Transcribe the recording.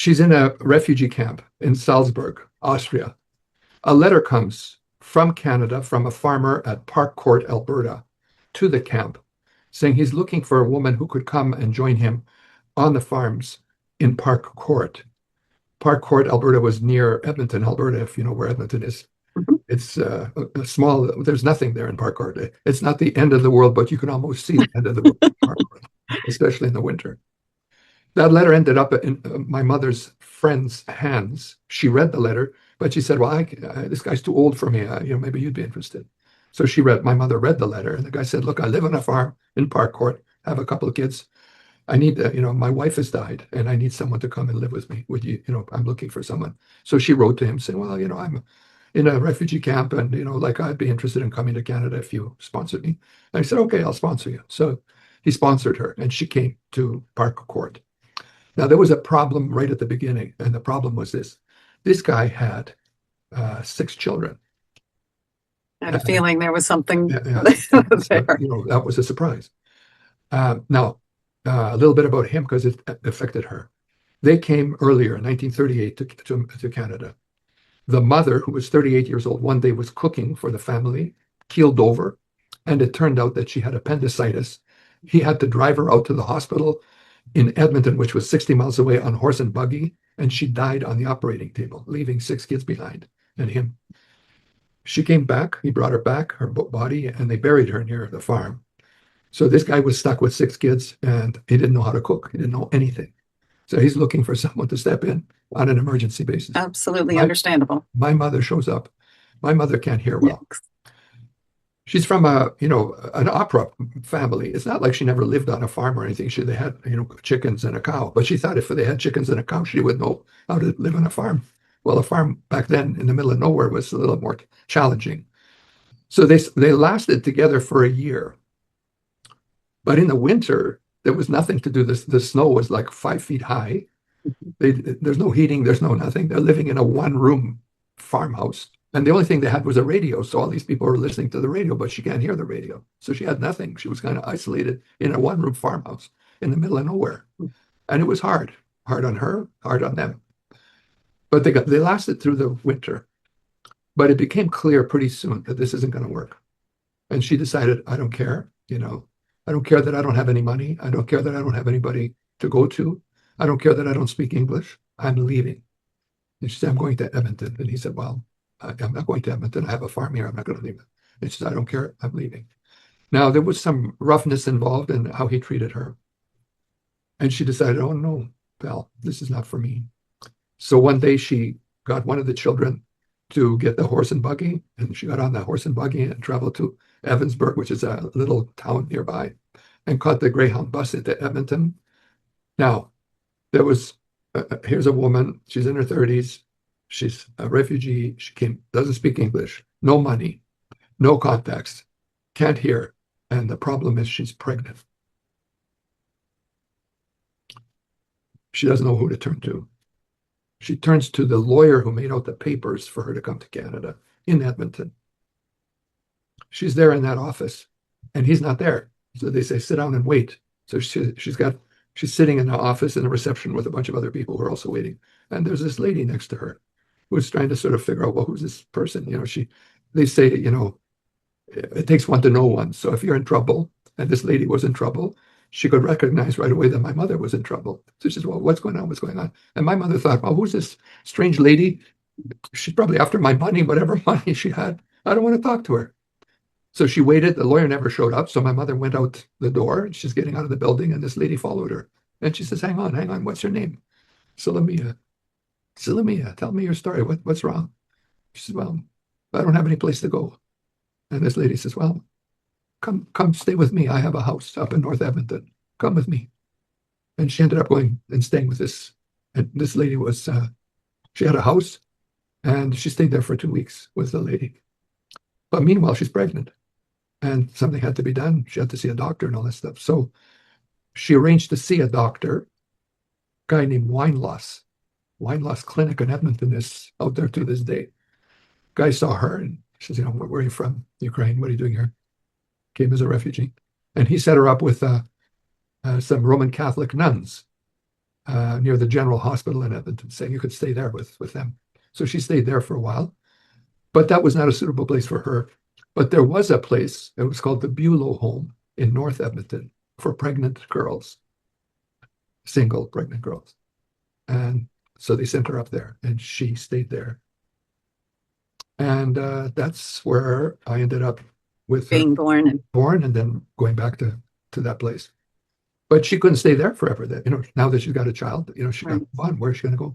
She's in a refugee camp in Salzburg, Austria. A letter comes from Canada from a farmer at Park Court, Alberta, to the camp saying he's looking for a woman who could come and join him on the farms in Park Court. Park Court, Alberta was near Edmonton, Alberta, if you know where Edmonton is. Mhm. It's a small, there's nothing there in Park Court. It's not the end of the world, but you can almost see the end of the world in Park Court, especially in the winter. That letter ended up in my mother's friend's hands. She read the letter, but she said, "Well, this guy's too old for me. Maybe you'd be interested." So my mother read the letter, and the guy said, "Look, I live on a farm in Park Court, have a couple of kids. I need, my wife has died, and I need someone to come and live with me. Would you, I'm looking for someone." So she wrote to him saying, "Well, I'm in a refugee camp, and like I'd be interested in coming to Canada if you sponsored me." And I said, "Okay, I'll sponsor you." So he sponsored her, and she came to Park Court. Now, there was a problem right at the beginning, and the problem was this. This guy had 6 children. I had a feeling there was something Yeah, there. that was a surprise. Now, a little bit about him because it affected her. They came earlier in 1938 to Canada. The mother, who was 38 years old, one day was cooking for the family, keeled over, and it turned out that she had appendicitis. He had to drive her out to the hospital in Edmonton, which was 60 miles away, on horse and buggy, and she died on the operating table, leaving 6 kids behind and him. She came back, he brought her back, her body, and they buried her near the farm. So this guy was stuck with 6 kids, and he didn't know how to cook. He didn't know anything. So he's looking for someone to step in on an emergency basis. Absolutely understandable. My mother shows up. My mother can't hear well. She's from an opera family. It's not like she never lived on a farm or anything. They had, chickens and a cow. But she thought if they had chickens and a cow, she would know how to live on a farm. Well, a farm back then in the middle of nowhere was a little more challenging. So they lasted together for a year. But in the winter, there was nothing to do. The snow was like 5 feet high. There's no heating. There's no nothing. They're living in a one-room farmhouse. And the only thing they had was a radio. So all these people were listening to the radio, but she can't hear the radio. So she had nothing. She was kind of isolated in a one-room farmhouse in the middle of nowhere. And it was hard on her, hard on them. But they lasted through the winter. But it became clear pretty soon that this isn't going to work. And she decided, I don't care. I don't care that I don't have any money. I don't care that I don't have anybody to go to. I don't care that I don't speak English. I'm leaving. And she said, "I'm going to Edmonton." And he said, "Well, I'm not going to Edmonton. I have a farm here. I'm not going to leave it." And she said, "I don't care. I'm leaving." Now, there was some roughness involved in how he treated her. And she decided, "Oh, no, pal, this is not for me." So one day she got one of the children to get the horse and buggy, and she got on the horse and buggy and traveled to Evansburg, which is a little town nearby, and caught the Greyhound bus into Edmonton. Now, here's a woman, she's in her 30s, she's a refugee, doesn't speak English, no money, no contacts, can't hear, and the problem is she's pregnant. She doesn't know who to turn to. She turns to the lawyer who made out the papers for her to come to Canada in Edmonton. She's there in that office, and he's not there. So they say, "Sit down and wait." So she's sitting in the office in the reception with a bunch of other people who are also waiting. And there's this lady next to her who's trying to sort of figure out, well, who's this person? They say, it takes one to know one. So if you're in trouble, and this lady was in trouble, she could recognize right away that my mother was in trouble. So she says, "Well, what's going on? What's going on?" And my mother thought, "Well, who's this strange lady? She's probably after my money, whatever money she had. I don't want to talk to her." So she waited. The lawyer never showed up. So my mother went out the door. She's getting out of the building, and this lady followed her. And she says, hang on. What's your name?" "Solomea." "Solomea, tell me your story. What's wrong?" She says, "Well, I don't have any place to go." And this lady says, "Well, come stay with me. I have a house up in North Edmonton. Come with me." And she ended up going and staying with this. And this lady she had a house, and she stayed there for 2 weeks with the lady. But meanwhile, she's pregnant. And something had to be done. She had to see a doctor and all that stuff. So she arranged to see a doctor, a guy named Wineloss. Wineloss Clinic in Edmonton is out there to this day. Guy saw her and she says, "Where are you from?" "Ukraine." "What are you doing here?" "Came as a refugee." And he set her up with some Roman Catholic nuns. near the General Hospital in Edmonton, saying you could stay there with them. So she stayed there for a while, but that was not a suitable place for her. But there was a place, it was called the Bulow Home in North Edmonton for pregnant girls, single pregnant girls. And so they sent her up there and she stayed there. And that's where I ended up with her, Being born and born and then going back to that place. But she couldn't stay there forever. That, now that she's got a child, she got right. to move on. Where's she going to go?